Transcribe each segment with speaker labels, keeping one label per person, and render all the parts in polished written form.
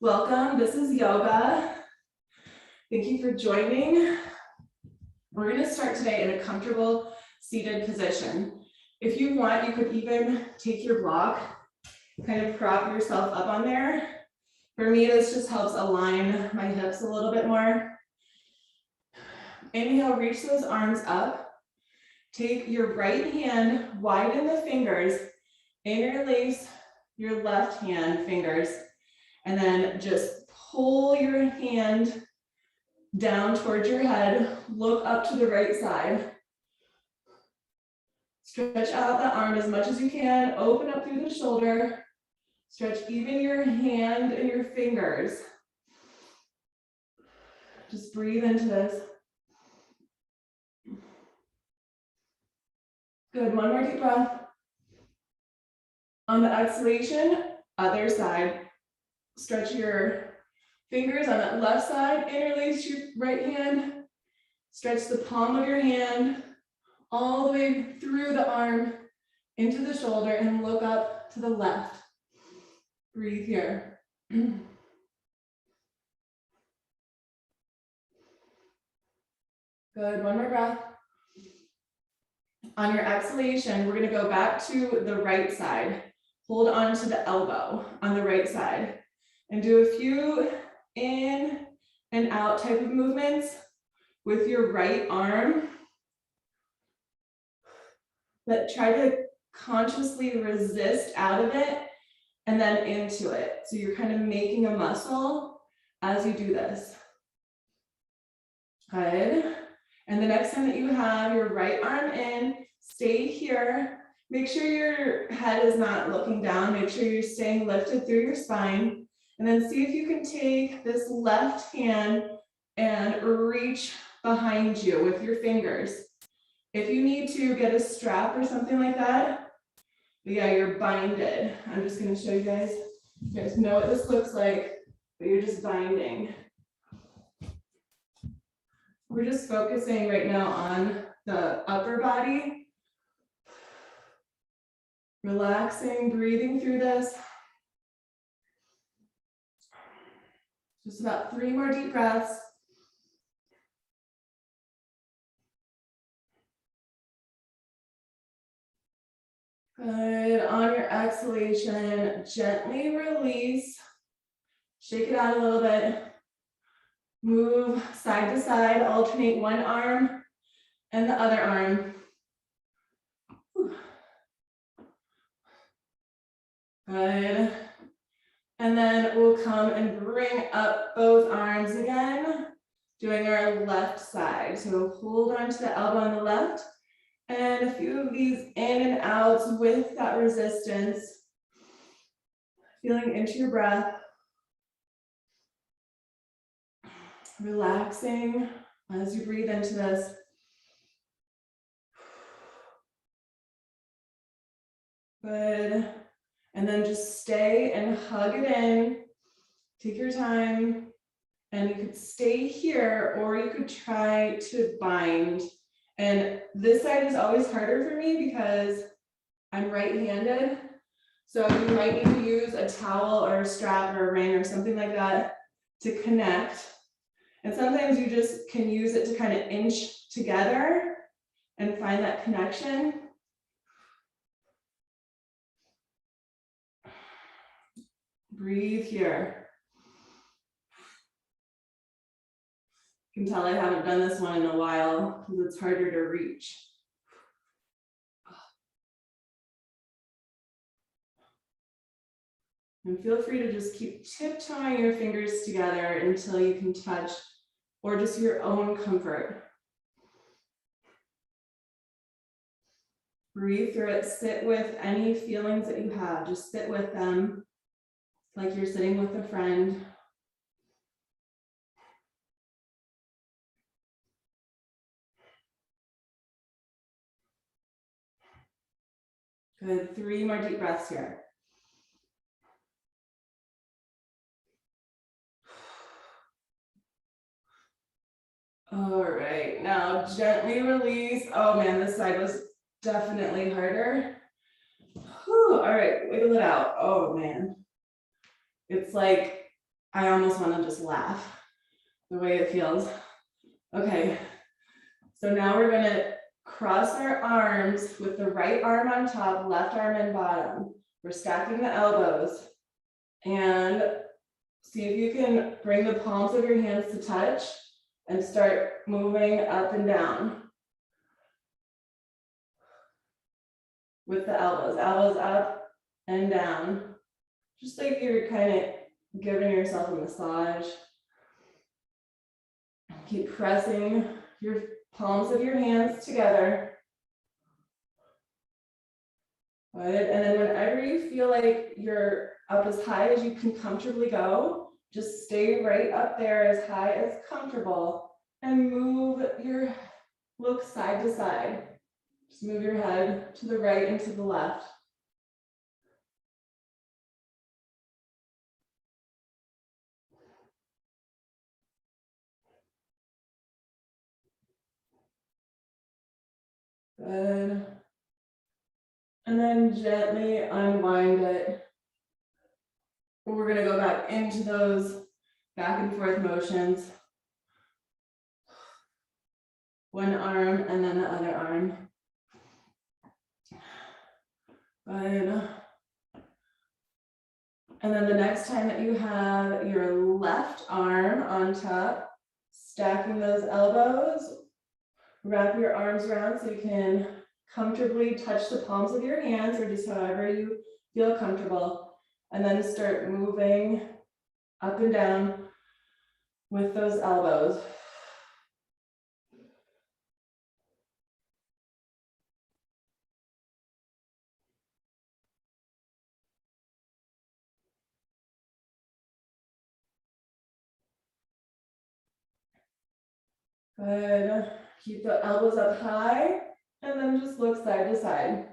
Speaker 1: Welcome, this is yoga. Thank you for joining. We're going to start today in a comfortable seated position. If you want, you could even take your block, kind of prop yourself up on there. For me, this just helps align my hips a little bit more. Inhale, reach those arms up. Take your right hand, widen the fingers, interlace your left hand fingers, and then just pull your hand down towards your head, look up to the right side. Stretch out the arm as much as you can, open up through the shoulder, stretch even your hand and your fingers. Just breathe into this. Good, one more deep breath. On the exhalation, other side. Stretch your fingers on that left side, interlace your right hand, stretch the palm of your hand all the way through the arm into the shoulder and look up to the left. Breathe here. Good, one more breath. On your exhalation, we're going to go back to the right side. Hold on to the elbow on the right side and do a few in and out type of movements with your right arm, but try to consciously resist out of it and then into it. So you're kind of making a muscle as you do this. Good. And the next time that you have your right arm in, stay here. Make sure your head is not looking down. Make sure you're staying lifted through your spine. And then see if you can take this left hand and reach behind you with your fingers. If you need to get a strap or something like that, yeah, you're binded. I'm just going to show you guys. You guys know what this looks like, but you're just binding. We're just focusing right now on the upper body. Relaxing, breathing through this. Just about 3 more deep breaths. Good. On your exhalation, gently release. Shake it out a little bit. Move side to side, alternate one arm and the other arm. Good. And then we'll come and bring up both arms again, doing our left side. So hold on to the elbow on the left, and a few of these in and outs with that resistance, feeling into your breath, relaxing as you breathe into this. Good. And then just stay and hug it in. Take your time. And you could stay here, or you could try to bind. And this side is always harder for me because I'm right-handed. So you might need to use a towel or a strap or a ring or something like that to connect. And sometimes you just can use it to kind of inch together and find that connection. Breathe here. You can tell I haven't done this one in a while because it's harder to reach. And feel free to just keep tiptoeing your fingers together until you can touch, or just your own comfort. Breathe through it. Sit with any feelings that you have. Just sit with them like you're sitting with a friend. Good. 3 more deep breaths here. All right, now gently release. Oh man, this side was definitely harder. Whew. All right, wiggle it out. Oh man. It's like I almost want to just laugh the way it feels. Okay, so now we're gonna cross our arms with the right arm on top, left arm in bottom. We're stacking the elbows and see if you can bring the palms of your hands to touch and start moving up and down with the elbows up and down. Just like you're kind of giving yourself a massage. Keep pressing your palms of your hands together. Good. And then whenever you feel like you're up as high as you can comfortably go, just stay right up there as high as comfortable and look side to side. Just move your head to the right and to the left. Good. And then gently unwind it. We're going to go back into those back and forth motions. One arm and then the other arm. Good. And then the next time that you have your left arm on top, stacking those elbows, wrap your arms around so you can comfortably touch the palms of your hands or just however you feel comfortable. And then start moving up and down with those elbows. Good. Keep the elbows up high and then just look side to side.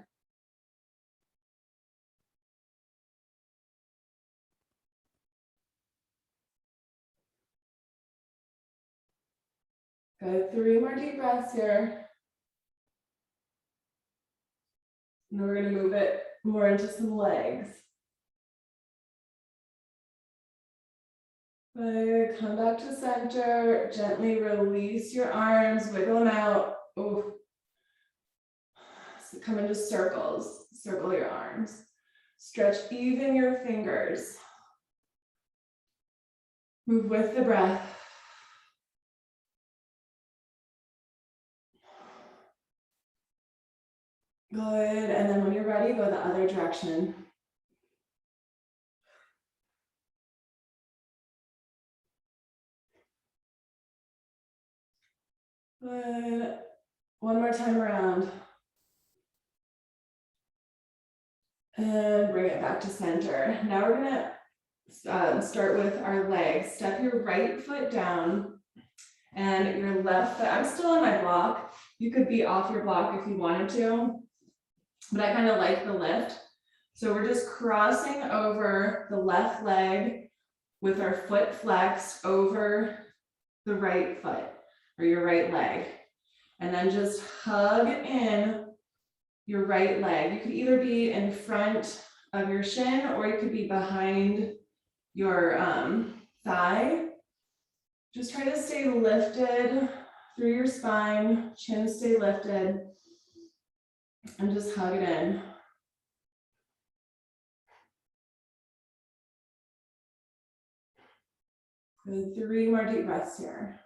Speaker 1: Good. 3 more deep breaths here. And we're going to move it more into some legs. Good. Come back to center. Gently release your arms, wiggle them out. Ooh. So come into circles. Circle your arms. Stretch even your fingers. Move with the breath. Good. And then when you're ready, go the other direction. Good. One more time around. And bring it back to center. Now we're gonna start with our legs. Step your right foot down and your left foot. I'm still on my block. You could be off your block if you wanted to, but I kind of like the lift. So we're just crossing over the left leg with our foot flexed over the right foot or your right leg. And then just hug in your right leg. You could either be in front of your shin or you could be behind your thigh. Just try to stay lifted through your spine, chin stay lifted, and just hug it in. Good. 3 more deep breaths here.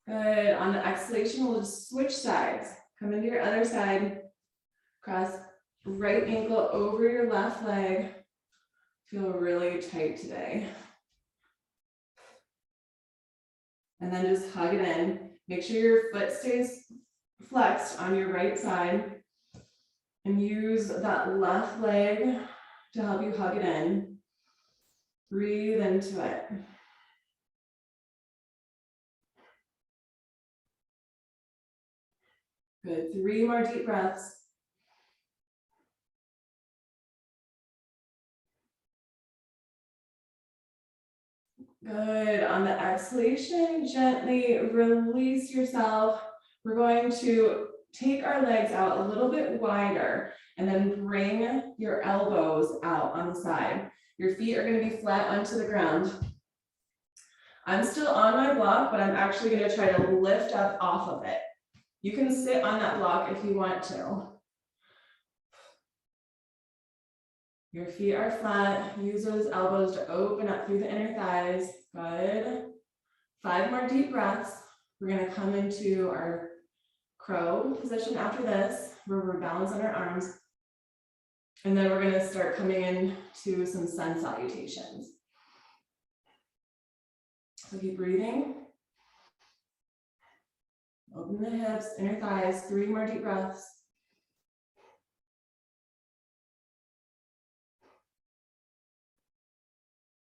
Speaker 1: Good. On the exhalation, we'll just switch sides. Come into your other side. Cross right ankle over your left leg. Feel really tight today. And then just hug it in. Make sure your foot stays flexed on your right side. And use that left leg to help you hug it in. Breathe into it. Good. 3 more deep breaths. Good. On the exhalation, gently release yourself. We're going to take our legs out a little bit wider and then bring your elbows out on the side. Your feet are going to be flat onto the ground. I'm still on my block, but I'm actually going to try to lift up off of it. You can sit on that block if you want to. Your feet are flat. Use those elbows to open up through the inner thighs. Good. 5 more deep breaths. We're going to come into our crow position after this, where we're balanced on our arms. And then we're going to start coming into some sun salutations. So keep breathing. Open the hips, inner thighs, 3 more deep breaths.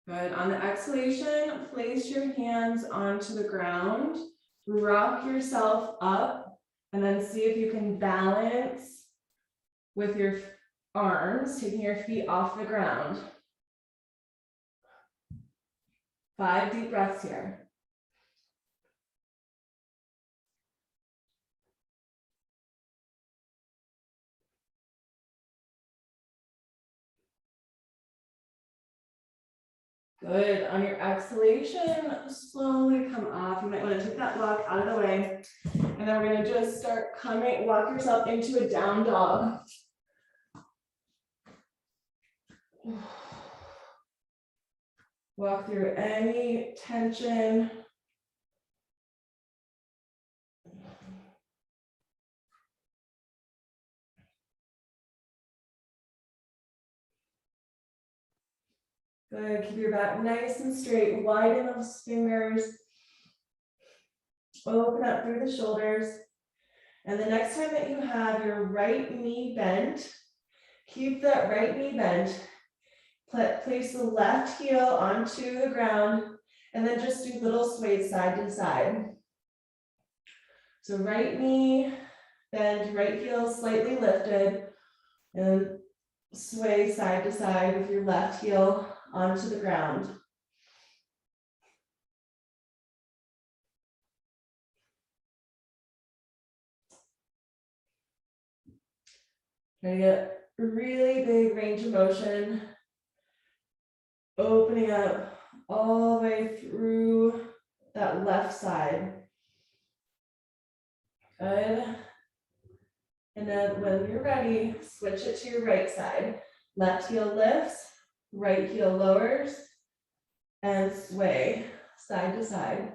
Speaker 1: Good. On the exhalation, place your hands onto the ground, rock yourself up, and then see if you can balance with your arms, taking your feet off the ground. 5 deep breaths here. Good. On your exhalation, slowly come off. You might want to take that block out of the way. And then we're going to just start coming, walk yourself into a down dog. Walk through any tension. Good. Keep your back nice and straight. Widen those fingers. Open up through the shoulders. And the next time that you have your right knee bent, keep that right knee bent. Place the left heel onto the ground, and then just do little sways side to side. So right knee bend, right heel slightly lifted, and sway side to side with your left heel onto the ground. Try to get really big range of motion, opening up all the way through that left side. Good. And then when you're ready, switch it to your right side. Left heel lifts, right heel lowers, and sway side to side.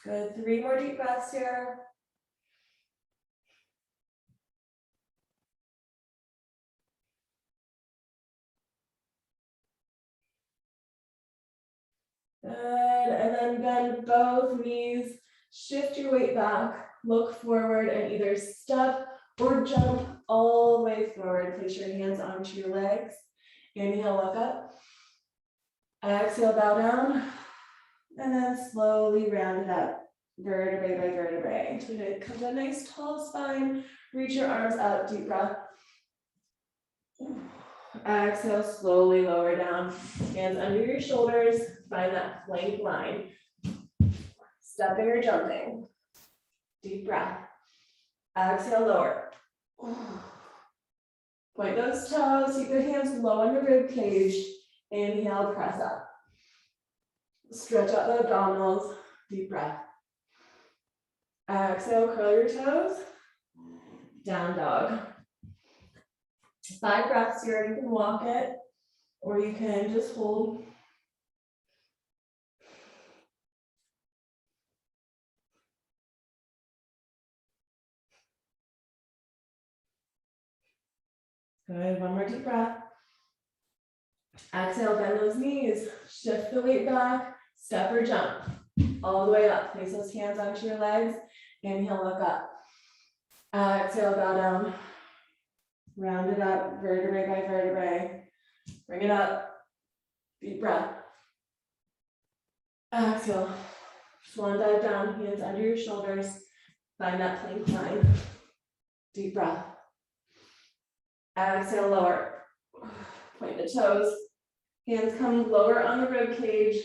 Speaker 1: Good. 3 more deep breaths here. Good. And then bend both knees. Shift your weight back. Look forward and either step or jump all the way forward. Place your hands onto your legs. Inhale, look up. Exhale, bow down. And then slowly round it up, vertebrae by vertebrae. So you're gonna come to a nice tall spine, reach your arms up, deep breath. Exhale, slowly lower down, hands under your shoulders, find that plank line. Stepping or jumping, deep breath. Exhale, lower. Point those toes, keep your hands low on the rib cage. Inhale, press up. Stretch out the abdominals, deep breath. Exhale, curl your toes, down dog. 5 breaths here, you can walk it, or you can just hold. Good, 1 more deep breath. Exhale, bend those knees, shift the weight back, step or jump, all the way up. Place those hands onto your legs, inhale, look up. Exhale, bow down. Round it up, vertebrae by vertebrae. Bring it up, deep breath. Exhale, swan dive down, hands under your shoulders. Find that plank line, deep breath. Exhale, lower. point the toes. Hands come lower on the rib cage.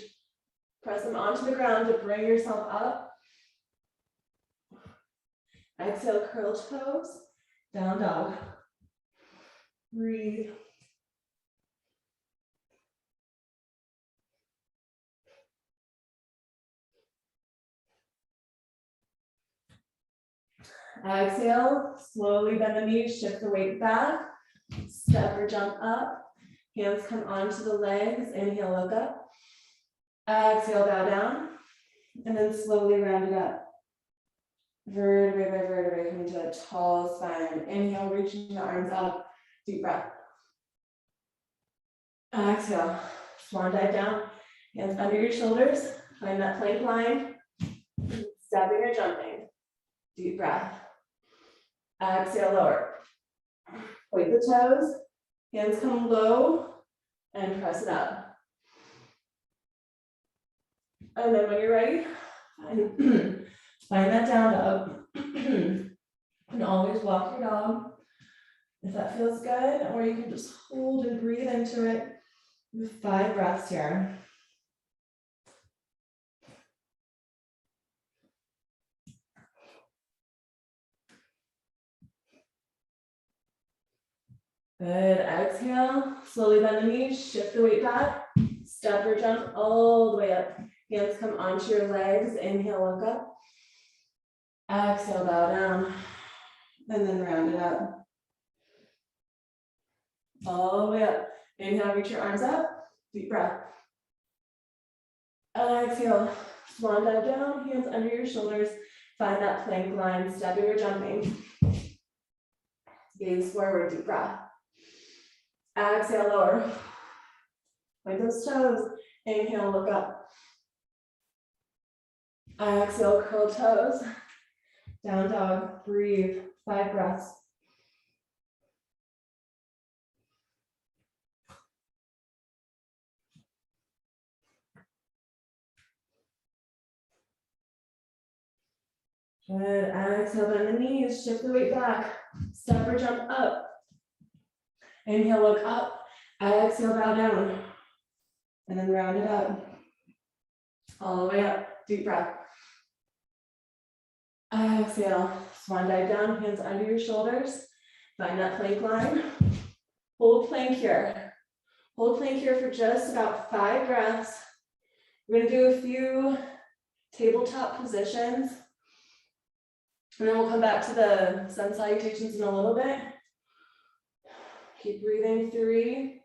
Speaker 1: Press them onto the ground to bring yourself up. Exhale, curl toes, down dog. Breathe. Exhale, slowly bend the knees, shift the weight back, step or jump up. Hands come onto the legs, inhale, look up. Exhale, bow down, and then slowly round it up. Vertebrae by vertebrae, coming to a tall spine. Inhale, reaching the arms up, deep breath. Exhale, swan dive down, hands under your shoulders, find that plank line, stepping or jumping, deep breath. Exhale, lower. Point the toes, hands come low, and press it up. And then when you're ready, find that down dog. And always walk your dog if that feels good, or you can just hold and breathe into it with 5 breaths here. Good, exhale, slowly bend the knees, shift the weight back, step or jump all the way up. Hands come onto your legs, inhale, look up. Exhale, bow down, and then round it up. All the way up. Inhale, reach your arms up, deep breath. Exhale, swan dive down, hands under your shoulders. Find that plank line, stepping or jumping. Gaze forward, deep breath. Exhale, lower. Point those toes. Inhale, look up. Exhale, curl toes. Down dog, breathe, 5 breaths. Good, exhale, bend the knees, shift the weight back, step or jump up. Inhale, look up, exhale, bow down, and then round it up. All the way up, deep breath. Exhale, swan dive down, hands under your shoulders. Find that plank line. Hold plank here. Hold plank here for just about 5 breaths. We're gonna do a few tabletop positions. And then we'll come back to the sun salutations in a little bit. Keep breathing, 3,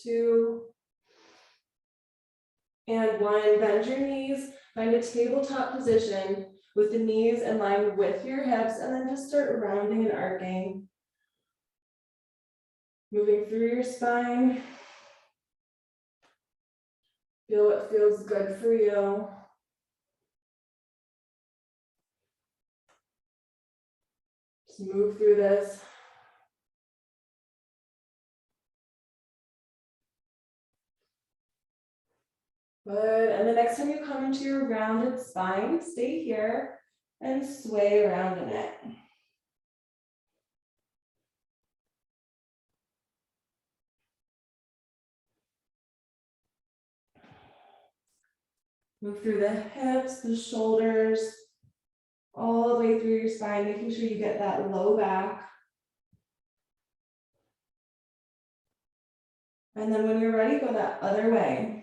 Speaker 1: 2, and 1. Bend your knees, find a tabletop position with the knees in line with your hips, and then just start rounding and arcing. Moving through your spine. Feel what feels good for you. Just move through this. Good, and the next time you come into your rounded spine, stay here and sway around in it. Move through the hips, the shoulders, all the way through your spine, making sure you get that low back. And then when you're ready, go that other way.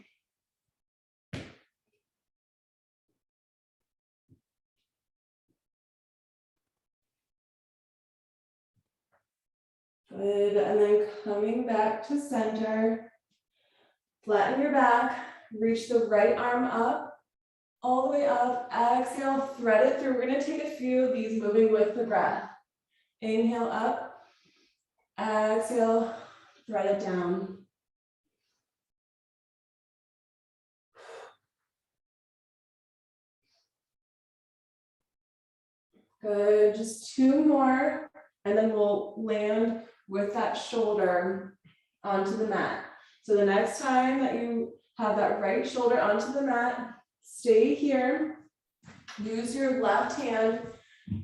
Speaker 1: Good, and then coming back to center, flatten your back, reach the right arm up, all the way up, exhale, thread it through. We're gonna take a few of these moving with the breath. Inhale up, exhale, thread it down. Good, just 2 more, and then we'll land with that shoulder onto the mat. So the next time that you have that right shoulder onto the mat, stay here. Use your left hand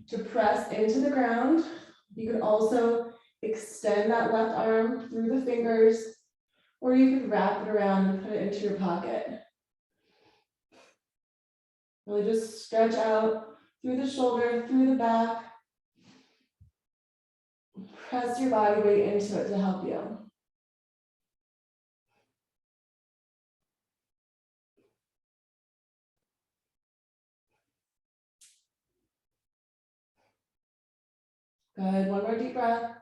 Speaker 1: to press into the ground. You can also extend that left arm through the fingers, or you could wrap it around and put it into your pocket. Really just stretch out through the shoulder, through the back. Press your body weight into it to help you. Good, one more deep breath.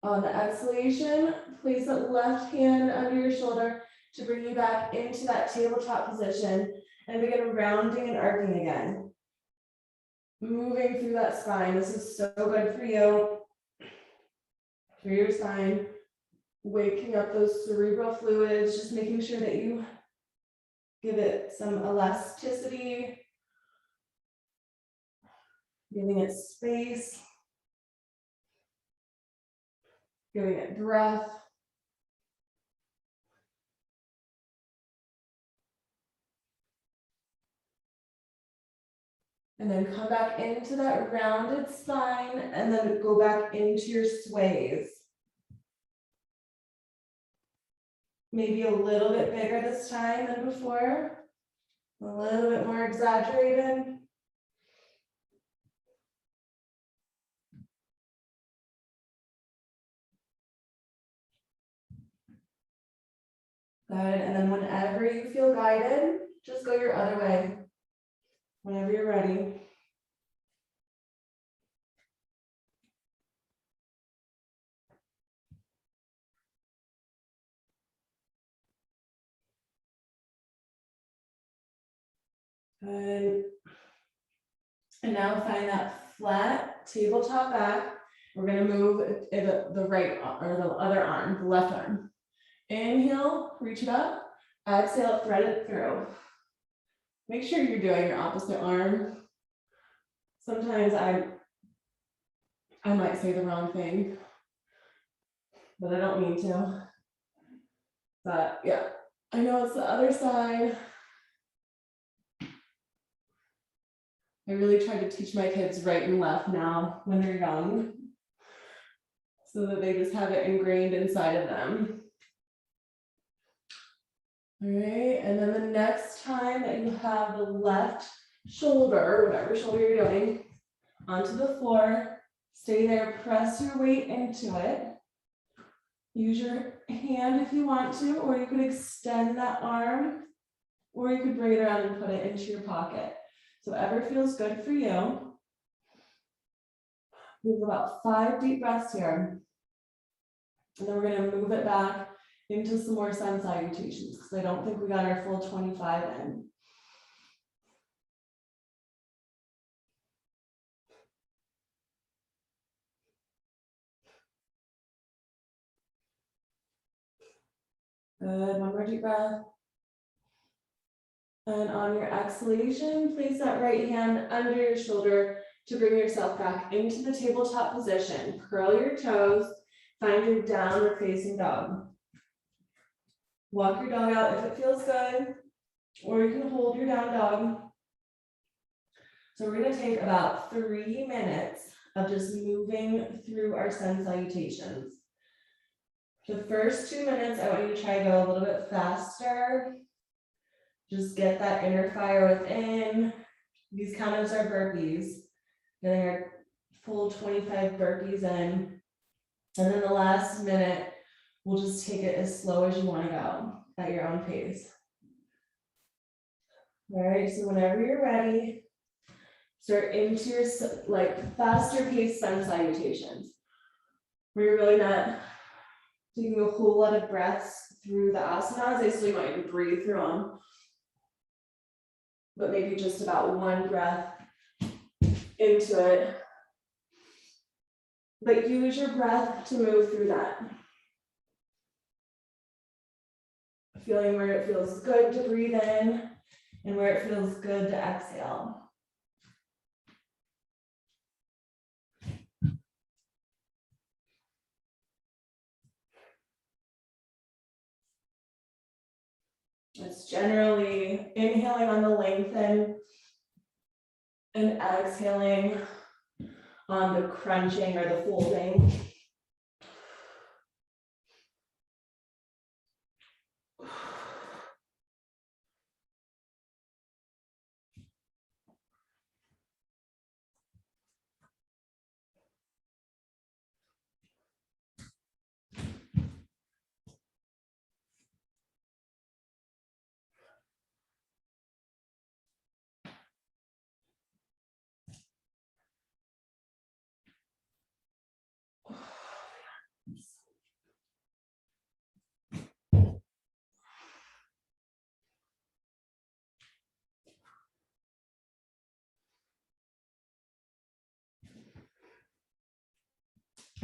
Speaker 1: On the exhalation, place that left hand under your shoulder to bring you back into that tabletop position and begin rounding and arcing again. Moving through that spine. This is so good for you, for your spine. Waking up those cerebral fluids, just making sure that you give it some elasticity, giving it space, giving it breath. And then come back into that rounded spine and then go back into your sways. Maybe a little bit bigger this time than before. A little bit more exaggerated. Good, and then whenever you feel guided, just go your other way. Whenever you're ready. Good. And now find that flat tabletop back. We're gonna move the right or the other arm, the left arm. Inhale, reach it up. Exhale, thread it through. Make sure you're doing your opposite arm. Sometimes I might say the wrong thing, but I don't mean to. But yeah, I know it's the other side. I really try to teach my kids right and left now when they're young, so that they just have it ingrained inside of them. All right, and then the next time that you have the left shoulder, whatever shoulder you're doing, onto the floor, stay there, press your weight into it. Use your hand if you want to, or you could extend that arm, or you could bring it around and put it into your pocket. So whatever feels good for you. We have about 5 deep breaths here. And then we're gonna move it back into some more sun salutations, because I don't think we got our full 25 in. Good, one more deep breath. And on your exhalation, place that right hand under your shoulder to bring yourself back into the tabletop position. Curl your toes, find your downward facing dog. Walk your dog out if it feels good, or you can hold your down dog. So we're gonna take about 3 minutes of just moving through our sun salutations. The first 2 minutes, I want you to try to go a little bit faster. Just get that inner fire within. These count as our burpees. Getting our full 25 burpees in. And then the last minute, we'll just take it as slow as you want to go at your own pace. All right, so whenever you're ready, start into your faster paced sun salutations, where you're really not taking a whole lot of breaths through the asanas. I still want you to breathe through them, but maybe just about 1 breath into it. But use your breath to move through that. Feeling where it feels good to breathe in and where it feels good to exhale. It's generally inhaling on the lengthen and exhaling on the crunching or the folding.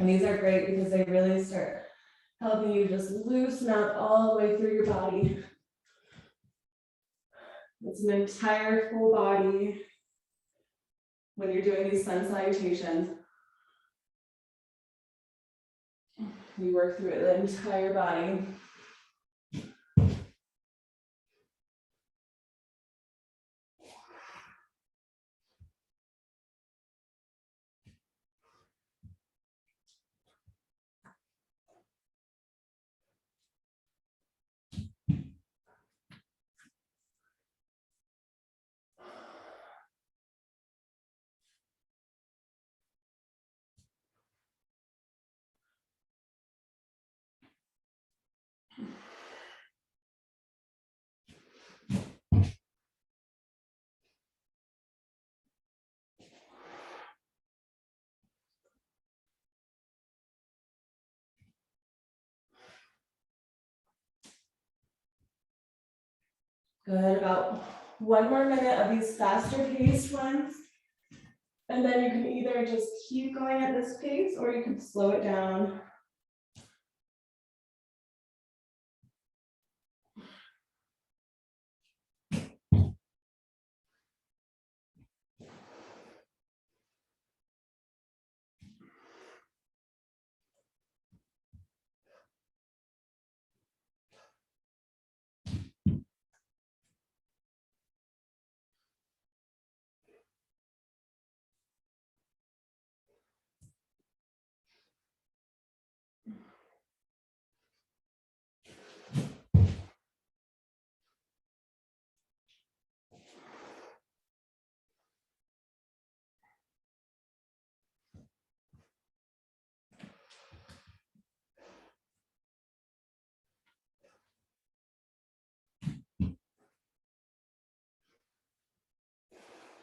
Speaker 1: And these are great because they really start helping you just loosen up all the way through your body. It's an entire full body when you're doing these sun salutations. You work through it, the entire body. Good, about 1 more minute of these faster paced ones. And then you can either just keep going at this pace or you can slow it down.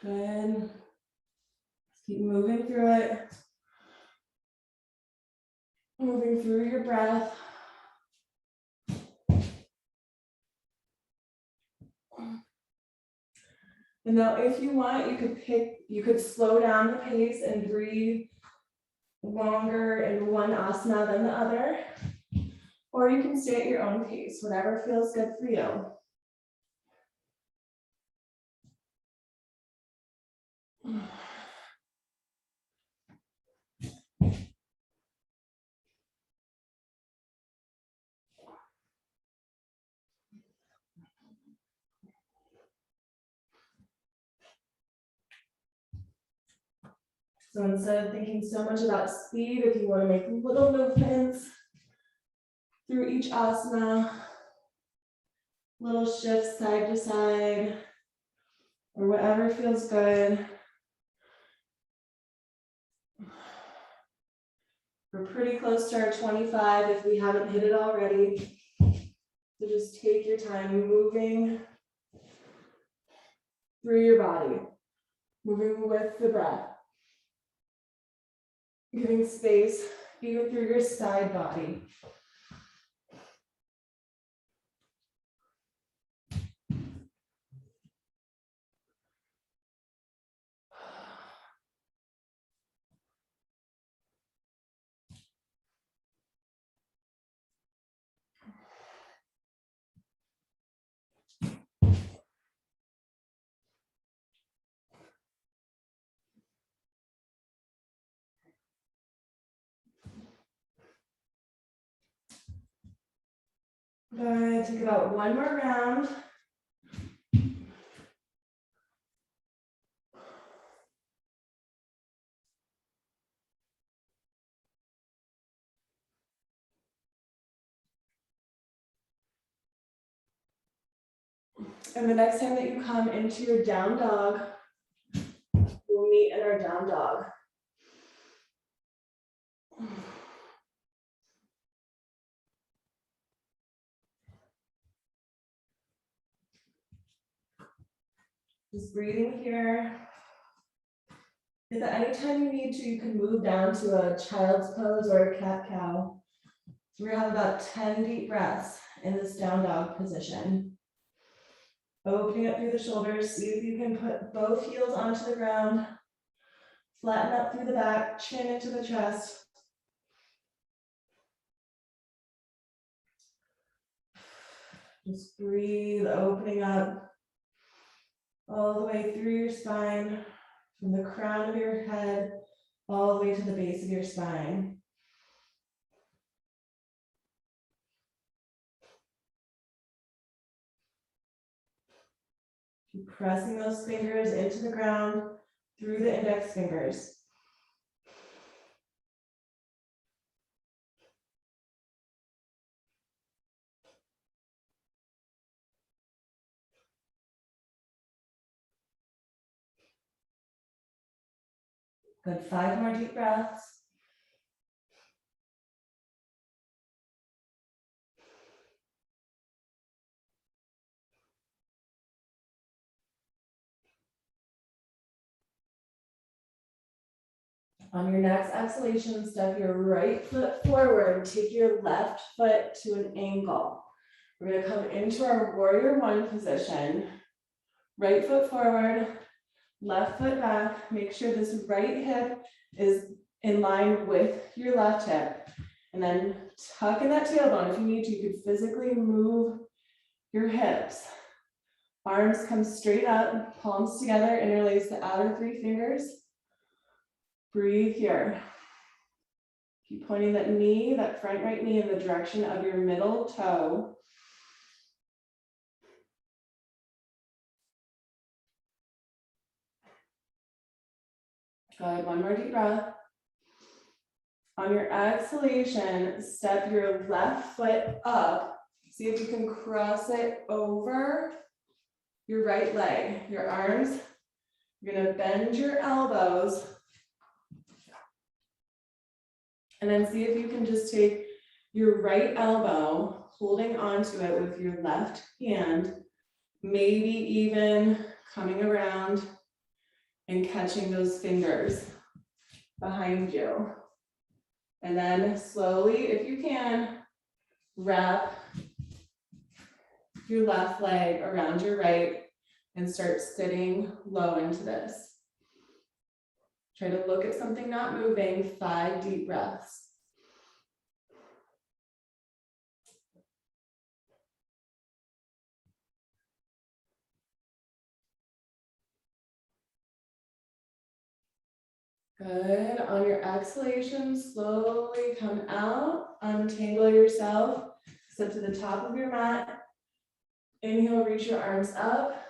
Speaker 1: Good. Keep moving through it. Moving through your breath. And now if you want, you could slow down the pace and breathe longer in one asana than the other. Or you can stay at your own pace, whatever feels good for you. So instead of thinking so much about speed, if you want to make little movements through each asana, little shifts side to side, or whatever feels good. We're pretty close to our 25 if we haven't hit it already. So just take your time moving through your body, moving with the breath, giving space even through your side body. Good, take about 1 more round. And the next time that you come into your down dog, we'll meet in our down dog. Just breathing here. If at any time you need to, you can move down to a child's pose or a cat-cow. So we're gonna have about 10 deep breaths in this down dog position. Opening up through the shoulders, see if you can put both heels onto the ground. Flatten up through the back, chin into the chest. Just breathe, opening up all the way through your spine, from the crown of your head, all the way to the base of your spine. Keep pressing those fingers into the ground through the index fingers. Good, 5 more deep breaths. On your next exhalation, step your right foot forward, take your left foot to an angle. We're gonna come into our warrior one position. Right foot forward, left foot back. Make sure this right hip is in line with your left hip. And then tuck in that tailbone. If you need to, you could physically move your hips. Arms come straight up, palms together, interlace the outer 3 fingers. Breathe here. Keep pointing that knee, that front right knee in the direction of your middle toe. Good, 1 more deep breath. On your exhalation, step your left foot up. See if you can cross it over your right leg. Your arms, you're gonna bend your elbows. And then see if you can just take your right elbow, holding onto it with your left hand, maybe even coming around and catching those fingers behind you. And then slowly, if you can, wrap your left leg around your right and start sitting low into this. Try to look at something not moving, 5 deep breaths. Good. On your exhalation, slowly come out, untangle yourself, sit to the top of your mat. Inhale, reach your arms up,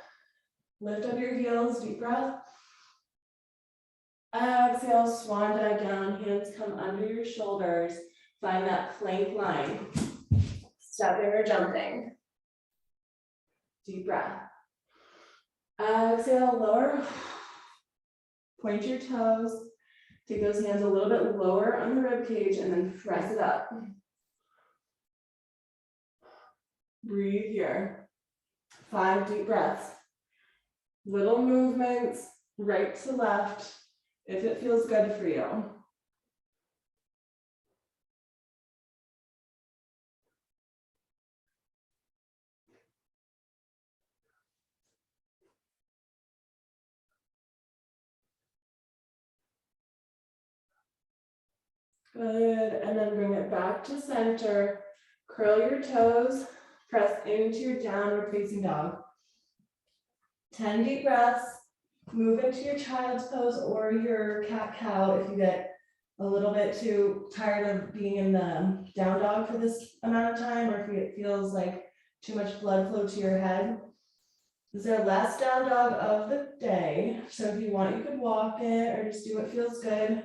Speaker 1: lift up your heels, deep breath. Exhale, swan dive down, hands come under your shoulders. Find that plank line, stepping or jumping. Deep breath. Exhale, lower. Point your toes. Take those hands a little bit lower on the rib cage and then press it up. Breathe here. 5 deep breaths. Little movements, right to left, if it feels good for you. Good, and then bring it back to center. Curl your toes, press into your downward facing dog. 10 deep breaths, move into your child's pose or your cat-cow if you get a little bit too tired of being in the down dog for this amount of time, or if it feels like too much blood flow to your head. This is our last down dog of the day. So if you want, you could walk it or just do what feels good.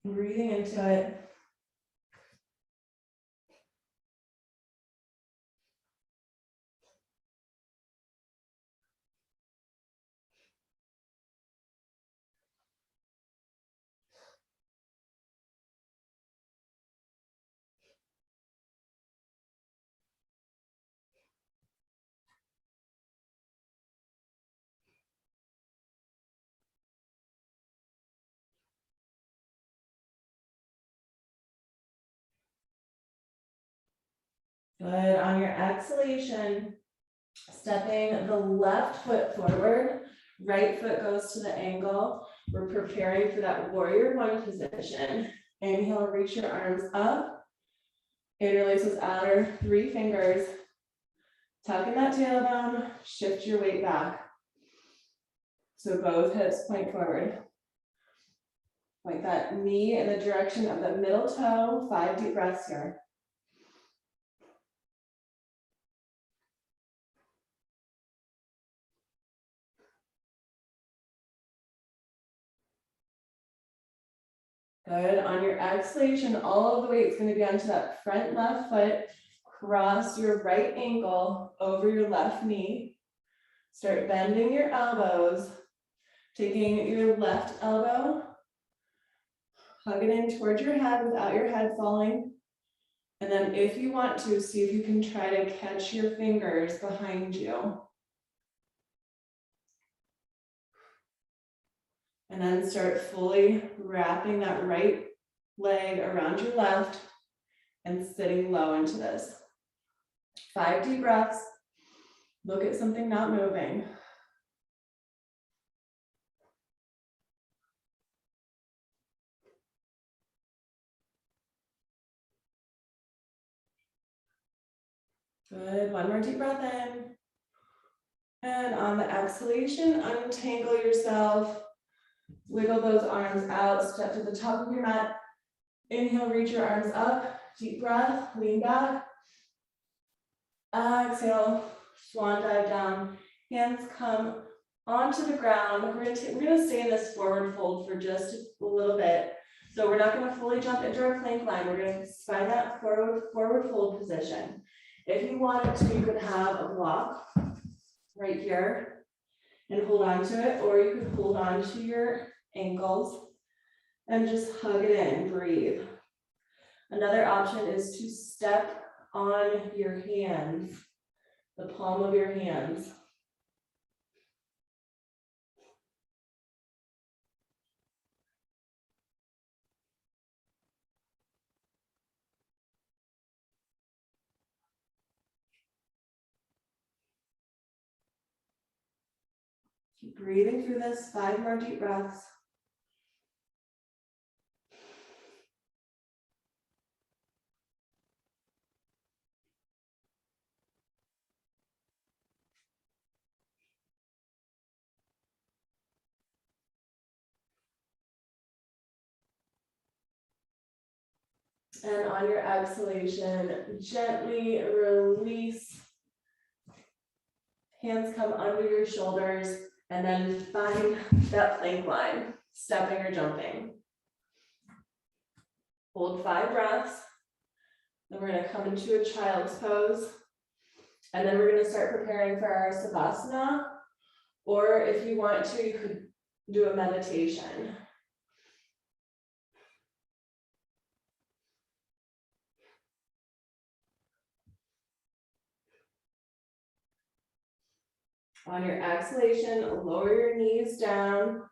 Speaker 1: Breathing into it. Good, on your exhalation, stepping the left foot forward, right foot goes to the ankle. We're preparing for that warrior one position. Inhale, reach your arms up. Interlace those outer 3 fingers. Tuck in that tailbone, shift your weight back. So both hips point forward. Point that knee in the direction of the middle toe. 5 deep breaths here. Good. On your exhalation, all of the weight is going to be onto that front left foot. Cross your right ankle over your left knee. Start bending your elbows. Taking your left elbow, hug it in towards your head without your head falling. And then if you want to, see if you can try to catch your fingers behind you. And then start fully wrapping that right leg around your left and sitting low into this. 5 deep breaths. Look at something not moving. Good. One more deep breath in. And on the exhalation, untangle yourself. Wiggle those arms out. Step to the top of your mat. Inhale, reach your arms up. Deep breath. Lean back. Exhale. Swan dive down. Hands come onto the ground. We're gonna stay in this forward fold for just a little bit. So we're not gonna fully jump into our plank line. We're gonna find that forward fold position. If you wanted to, you could have a block right here and hold on to it, or you could hold on to your ankles and just hug it in, breathe. Another option is to step on your hands, the palm of your hands. Keep breathing through this, 5 more deep breaths. And on your exhalation, gently release. Hands come under your shoulders, and then find that plank line, stepping or jumping. Hold 5 breaths. Then we're going to come into a child's pose. And then we're going to start preparing for our Savasana. Or if you want to, you could do a meditation. On your exhalation, lower your knees down,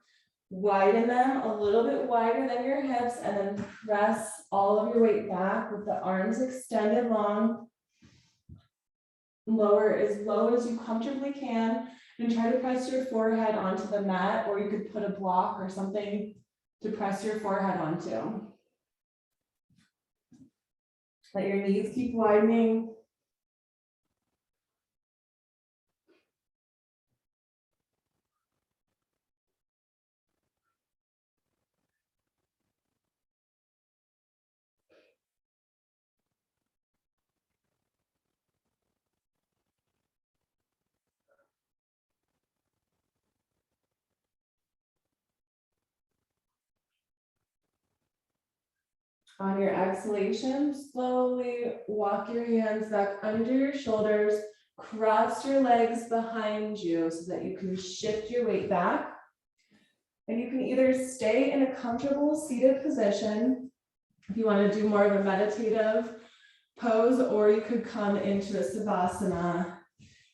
Speaker 1: widen them a little bit wider than your hips, and then press all of your weight back with the arms extended long. Lower as low as you comfortably can, and try to press your forehead onto the mat, or you could put a block or something to press your forehead onto. Let your knees keep widening. On your exhalation, slowly walk your hands back under your shoulders, cross your legs behind you so that you can shift your weight back. And you can either stay in a comfortable seated position if you want to do more of a meditative pose, or you could come into a Savasana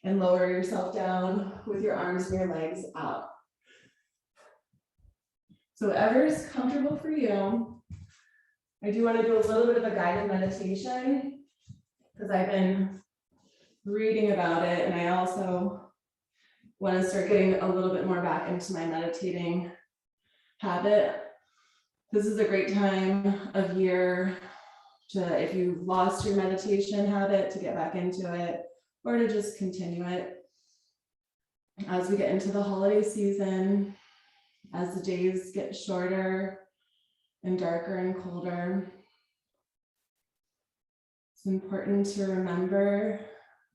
Speaker 1: and lower yourself down with your arms and your legs out. So whatever is comfortable for you. I do want to do a little bit of a guided meditation because I've been reading about it, and I also want to start getting a little bit more back into my meditating habit. This is a great time of year to, if you lost your meditation habit, to get back into it, or to just continue it. As we get into the holiday season, as the days get shorter and darker and colder, it's important to remember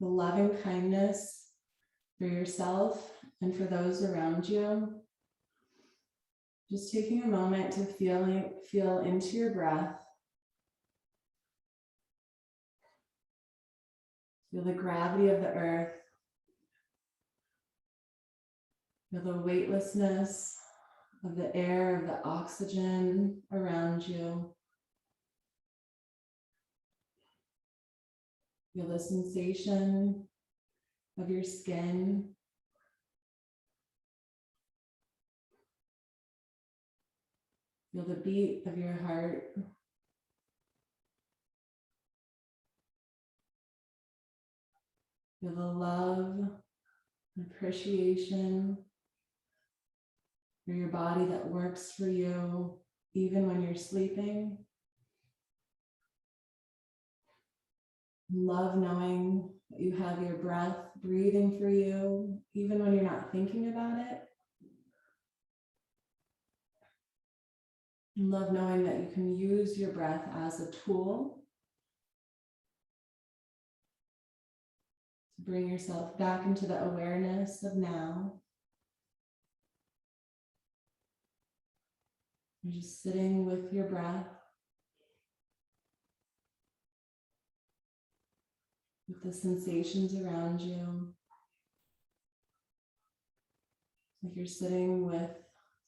Speaker 1: the loving kindness for yourself and for those around you. Just taking a moment to feel into your breath. Feel the gravity of the earth. Feel the weightlessness of the air, of the oxygen around you. Feel the sensation of your skin. Feel the beat of your heart. Feel the love, appreciation for your body that works for you, even when you're sleeping. Love knowing that you have your breath breathing for you, even when you're not thinking about it. Love knowing that you can use your breath as a tool to bring yourself back into the awareness of now. You're just sitting with your breath, with the sensations around you. Like you're sitting with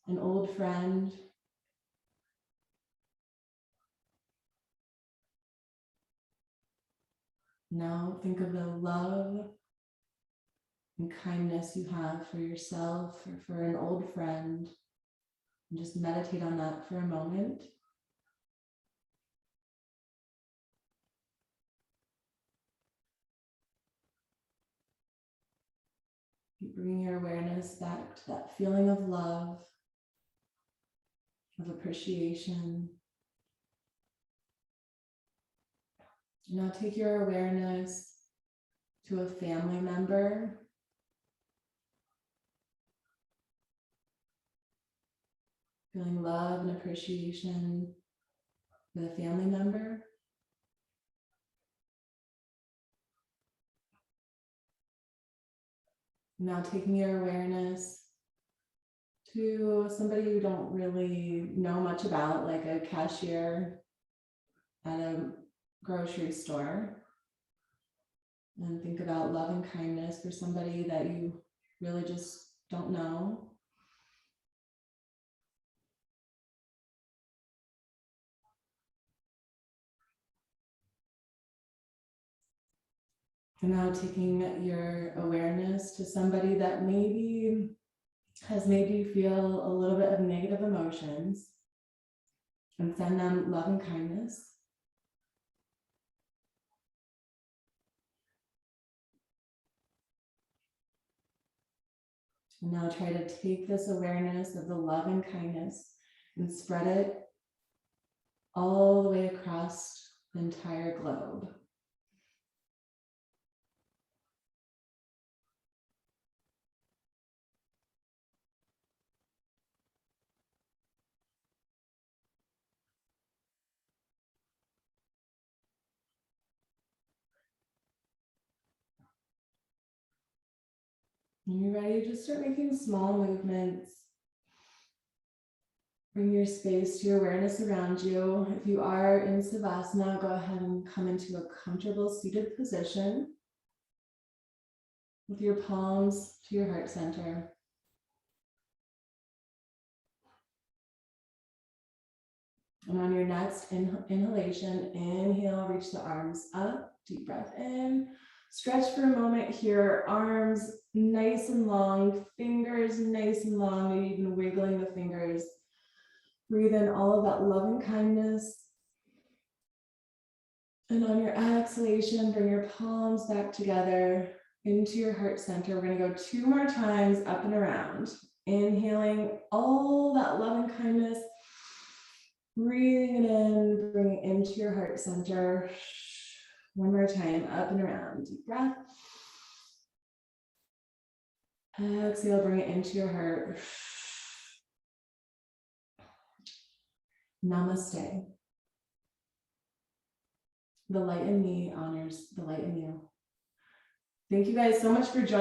Speaker 1: an old friend. Now think of the love and kindness you have for yourself or for an old friend. And just meditate on that for a moment. Keep bringing your awareness back to that feeling of love, of appreciation. Now take your awareness to a family member. Feeling love and appreciation for the family member. Now taking your awareness to somebody you don't really know much about, like a cashier at a grocery store. And think about love and kindness for somebody that you really just don't know. And now taking your awareness to somebody that maybe has made you feel a little bit of negative emotions, and send them love and kindness. And now try to take this awareness of the love and kindness and spread it all the way across the entire globe. When you're ready, just start making small movements. Bring your space to your awareness around you. If you are in Savasana, go ahead and come into a comfortable seated position with your palms to your heart center. And on your next inhalation, inhale, reach the arms up, deep breath in. Stretch for a moment here, arms nice and long, fingers nice and long, maybe even wiggling the fingers. Breathe in all of that love and kindness. And on your exhalation, bring your palms back together into your heart center. We're gonna go 2 more times up and around. Inhaling all that love and kindness. Breathing it in, bring it into your heart center. One more time, up and around. Deep breath. Exhale, bring it into your heart. Namaste. The light in me honors the light in you. Thank you guys so much for joining.